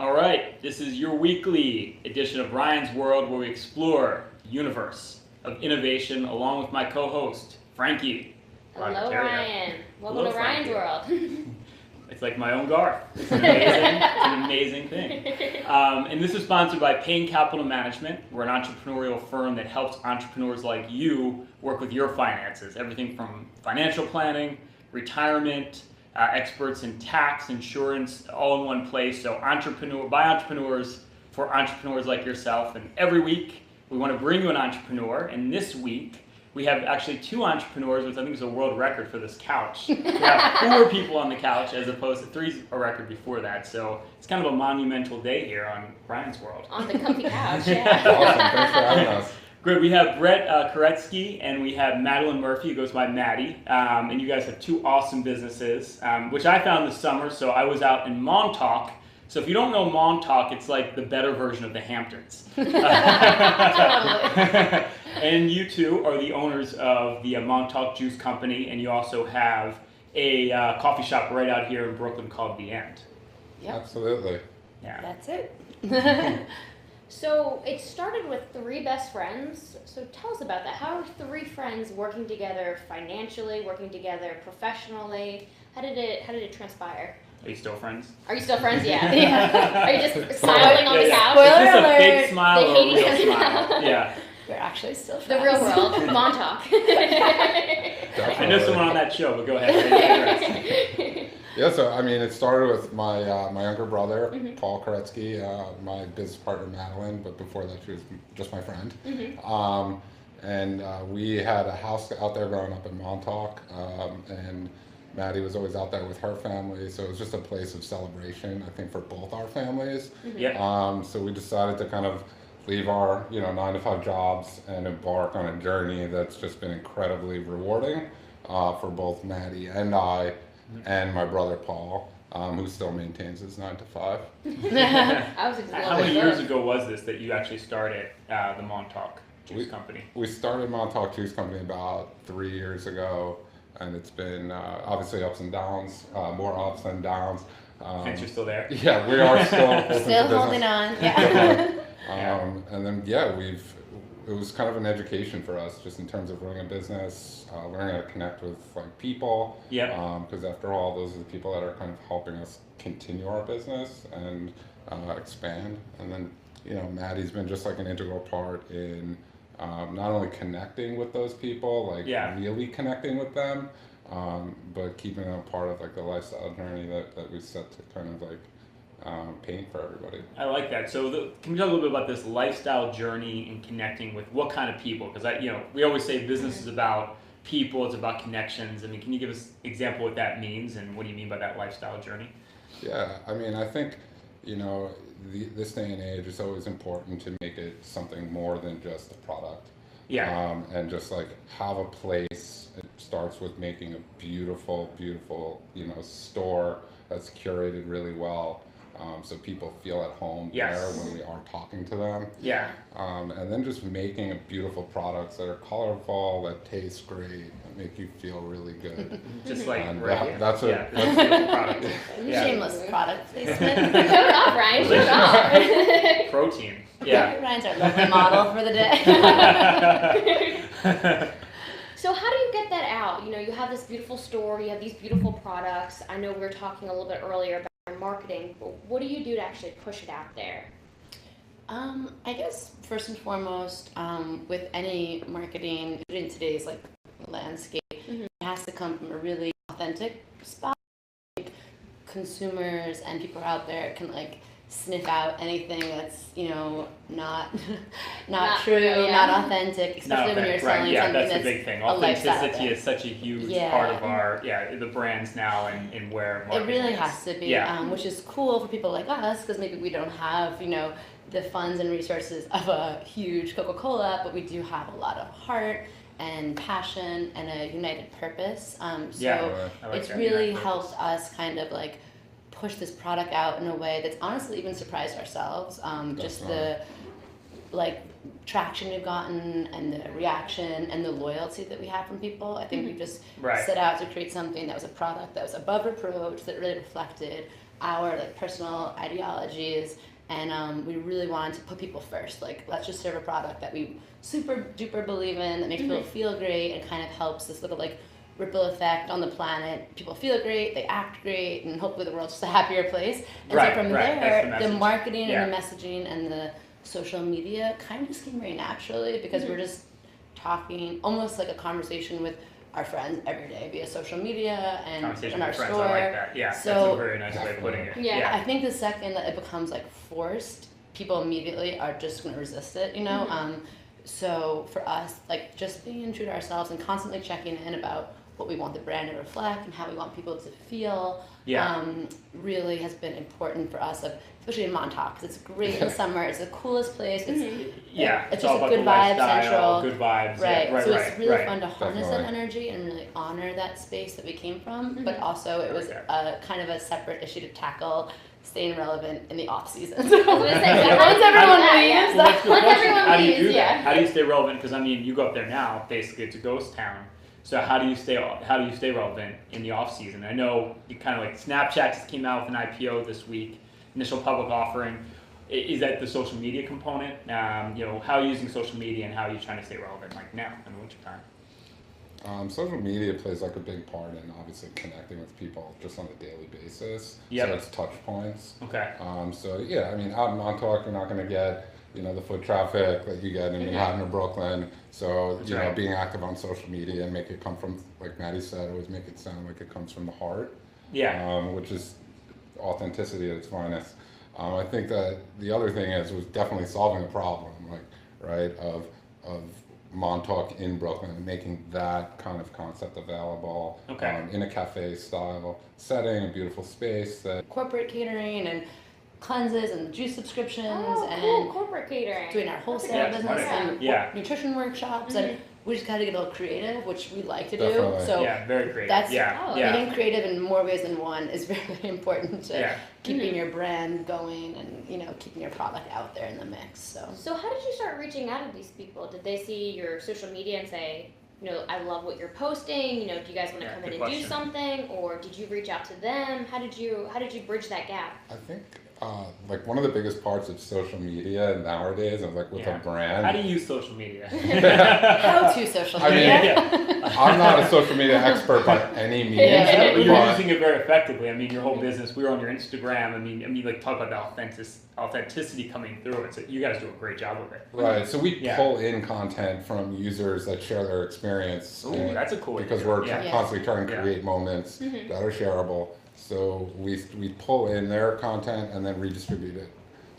All right, this is your weekly edition of Ryan's World, where we explore the universe of innovation along with my co-host, Frankie. Hello, Ryan. Welcome to Ryan's World. It's like my own Garth. It's an amazing thing. And this is sponsored by Payne Capital Management. We're an entrepreneurial firm that helps entrepreneurs like you work with your finances. Everything from financial planning, retirement, experts in tax, insurance, all in one place. So by entrepreneurs for entrepreneurs like yourself. And every week we want to bring you an entrepreneur. And this week we have actually 2 entrepreneurs, which I think is a world record for this couch. We have 4 people on the couch as opposed to 3's a record before that. So it's kind of a monumental day here on Ryan's World. On the comfy couch, yeah. Awesome, thanks for having us. Good. We have Bret Koretsky and we have Madeline Murphy, who goes by Maddie. And you guys have 2 awesome businesses, which I found this summer. So I was out in Montauk. So if you don't know Montauk, it's like the better version of the Hamptons. And you 2 are the owners of the Montauk Juice Company, and you also have a coffee shop right out here in Brooklyn called The End. Yep. Absolutely. Yeah. That's it. So it started with 3 best friends. So tell us about that. How are 3 friends working together financially, working together professionally? How did it transpire? Are you still friends? Are you still friends? Yeah. Are you just smiling on the couch? Is this a Spoiler fake alert. smile They or a hate real each other smile? Yeah. We're actually still The friends. real world, Montauk. I know someone on that show, but go ahead. Yeah, so I mean, it started with my younger brother, Paul Koretsky, my business partner, Madeline, but before that she was just my friend. And we had a house out there growing up in Montauk, and Maddie was always out there with her family, so it was just a place of celebration, I think, for both our families. So we decided to kind of leave our 9-to-5 jobs and embark on a journey that's just been incredibly rewarding for both Maddie and I, and my brother Paul, who still maintains his 9-to-5. I was How many years ago was this that you actually started the Montauk Juice Company? We started Montauk Juice Company about 3 years ago, and it's been obviously ups and downs, more ups than downs. Since you're still there? Yeah, we are still open Still for holding business. on. Yeah. And then it was kind of an education for us, just in terms of running a business, learning how to connect with people. Because after all, those are the people that are kind of helping us continue our business and expand. And then Maddie's been just like an integral part in not only connecting with those people, really connecting with them, but keeping them a part of like the lifestyle journey that we set to kind of like paint for everybody. I like that. So can we talk a little bit about this lifestyle journey and connecting with what kind of people? Because we always say business is about people, it's about connections. I mean, can you give us an example of what that means and what do you mean by that lifestyle journey? Yeah, I mean, I think, this day and age, it's always important to make it something more than just a product. And just like have a place. It starts with making a beautiful, beautiful, store that's curated really well. So people feel at home there when we are talking to them. And then just making beautiful products that are colorful, that taste great, that make you feel really good. Just like that's what. that's beautiful product. Shameless product placement. Show it off, Ryan. Show it off. Protein. Ryan's our lovely model for the day. So how do you get that out? You have this beautiful store, you have these beautiful products. I know we were talking a little bit earlier about marketing, but what do you do to actually push it out there? I guess first and foremost, with any marketing in today's landscape, it has to come from a really authentic spot. Consumers and people out there can sniff out anything that's not true, not authentic, especially when you're selling something that's that's the big thing. a lifestyle Authenticity is such a huge part of our the brands now and where marketing it really is. has to be, which is cool for people like us because maybe we don't have the funds and resources of a huge Coca-Cola, but we do have a lot of heart and passion and a united purpose. It's really helped us kind of push this product out in a way that's honestly even surprised ourselves. Just the traction we've gotten and the reaction and the loyalty that we have from people. I think we just set out to create something that was a product that was above reproach, that really reflected our like personal ideologies, and we really wanted to put people first. Like, let's just serve a product that we super duper believe in, that makes people feel great, and kind of helps this little like ripple effect on the planet. People feel great, they act great, and hopefully the world's just a happier place. And so from there, the marketing and the messaging and the social media kind of just came very naturally, because we're just talking almost like a conversation with our friends every day via social media and in our store. I like that. Yeah, so, that's a very nice way of putting it. Yeah, I think the second that it becomes like forced, people immediately are just going to resist it, you know? So for us, like just being true to ourselves and constantly checking in about what we want the brand to reflect and how we want people to feel, really has been important for us, especially in Montauk, because it's great in summer. It's the coolest place. It's it's just all a about good the vibe lifestyle, central. good vibes. Right. Yeah, So it's really fun to harness that Definitely. energy and really honor that space that we came from. But also it was kind of a separate issue to tackle, staying relevant in the off season. Once everyone Well, that's a good question. everyone How do you leaves, do that? yeah. How do you stay relevant? Because I mean, you go up there now. Basically, it's a ghost town. So how do you stay relevant in the off season? I know you kind of like Snapchat just came out with an IPO this week, initial public offering. Is that the social media component? You know, how are you using social media and how are you trying to stay relevant like now in the wintertime? Social media plays like a big part in obviously connecting with people just on a daily basis. Yep. So it's touch points. Okay. So yeah, I mean, out in Montauk, you're not going to get, you know, the foot traffic that you get in Manhattan or Brooklyn. So, That's you know, right. being active on social media and make it come from, like Maddie said, always make it sound like it comes from the heart. Yeah. Which is authenticity at its finest. I think that the other thing was definitely solving the problem, like, right, of Montauk in Brooklyn and making that kind of concept available in a cafe style setting, a beautiful space that corporate catering and cleanses and juice subscriptions and cool. Corporate catering. doing our wholesale business and nutrition workshops, and we just got to get a little creative, which we like to do. Definitely. So very creative. that's yeah. being creative in more ways than one is very important to keeping your brand going and, you know, keeping your product out there in the mix. So how did you start reaching out to these people? Did they see your social media and say, you know, I love what you're posting, you know, do you guys want to come in and do something, or did you reach out to them? How did you bridge that gap? I think like one of the biggest parts of social media nowadays, and like with a brand. How do you use social media? How to social media? I'm not a social media expert by any means. But you're using it very effectively. I mean, your whole business. We were on your Instagram. I mean, like talk about the authenticity coming through it. So you guys do a great job with it. Right. So we pull in content from users that share their experience. Ooh, that's a cool because idea. we're constantly trying to create moments that are shareable. So we pull in their content and then redistribute it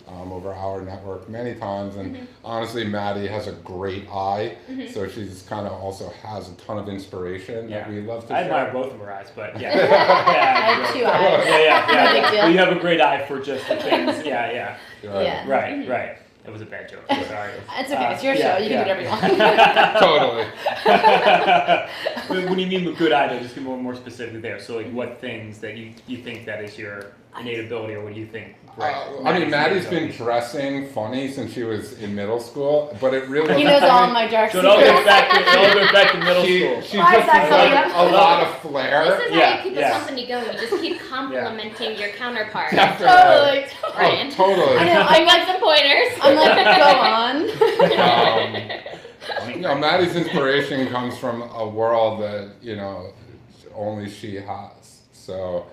over our network many times. And honestly, Maddie has a great eye, so she's kind of also has a ton of inspiration that we love to share. I admire both of her eyes, but I have two eyes. Yeah. No big deal. Well, you have a great eye for just the things. Yeah. Right. Right. That was a bad joke. I'm sorry. It's okay. It's your show. You can do whatever you want. Totally. When you mean with good eye, though, just get more specific there. So, like, what things that you think that is your innate ability, or what do you think? I mean, Maddie's been dressing funny since she was in middle school, but it really. He knows all my dark So secrets. it all goes back to middle school. She just has like a lot of flair. This is how you keep a company going. You just keep complimenting your counterpart. Totally. Right. Oh, totally. I know. I'm like some pointers. I'm like, go on. You know, Maddie's inspiration comes from a world that, you know, only she has. So,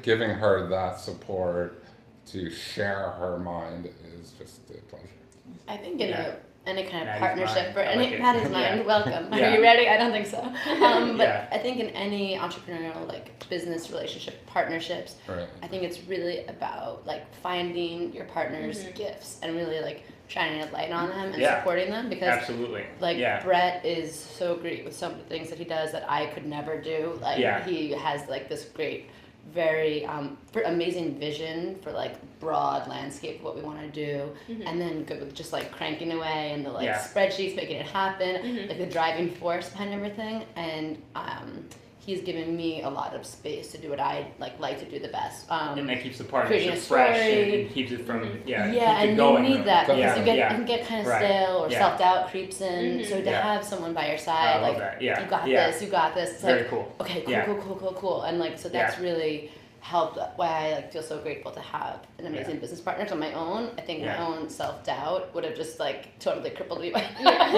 giving her that support to share her mind is just a pleasure. I think in any kind of Maddie's partnership mind. or I like any it. Maddie's mind, welcome. Yeah. Are you ready? I don't think so. But I think in any entrepreneurial like business relationship partnerships, I think it's really about like finding your partner's gifts and really like shining a light on them and supporting them, because Bret is so great with some of the things that he does that I could never do. Like he has like this great, very amazing vision for like broad landscape of what we want to do, and then good with just like cranking away and the like spreadsheets, making it happen, like the driving force behind everything. And he's given me a lot of space to do what I like to do the best. And that keeps the partnership fresh and keeps it from keeps and it going. you need that because you can get kind of stale or self doubt creeps in. So to have someone by your side, I love like that. you got this. It's very like, cool. Okay, cool. And like so that's really helped, why I feel so grateful to have an amazing business partner on my own. I think my own self-doubt would have just totally crippled me by now.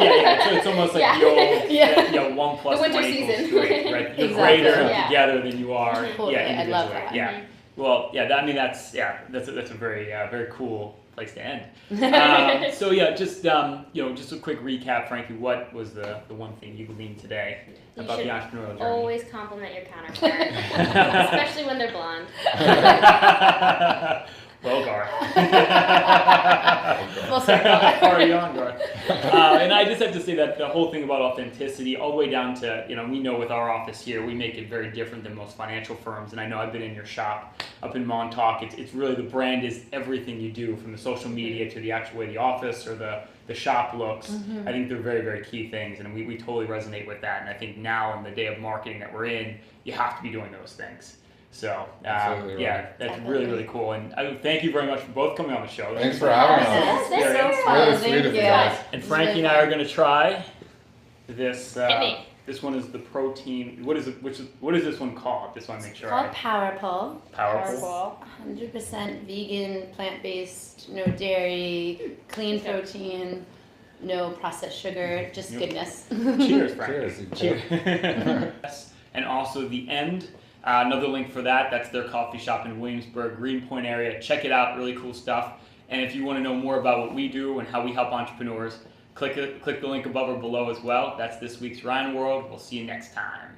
So it's almost like the old 1 + 1 = 3, right? You're greater together than you are Totally. I love that. Yeah. Well, that's a very very cool place to end. So just just a quick recap, Frankie. What was the one thing you gleaned today about the entrepreneurial journey? Always compliment your counterpart, especially when they're blonde. Well, Garth. Full circle. Party on, Garth. And I just have to say that the whole thing about authenticity, all the way down to, we know with our office here, we make it very different than most financial firms. And I know I've been in your shop up in Montauk. It's really, the brand is everything you do, from the social media to the actual way the office or the shop looks. Mm-hmm. I think they're very, very key things. And we totally resonate with that. And I think now in the day of marketing that we're in, you have to be doing those things. So, that's really, really cool. And I thank you very much for both coming on the show. Thanks for having us. This is really sweet of you guys. And Frankie and I are going to try this. This one is the protein. What is this one called? Just want to make sure. It's called Power Powerful. 100% vegan, plant-based, no dairy, clean protein, no processed sugar, just goodness. Cheers, Frankie. Cheers. And also the End. Another link for that. That's their coffee shop in Williamsburg, Greenpoint area. Check it out. Really cool stuff. And if you want to know more about what we do and how we help entrepreneurs, click the link above or below as well. That's this week's Ryan World. We'll see you next time.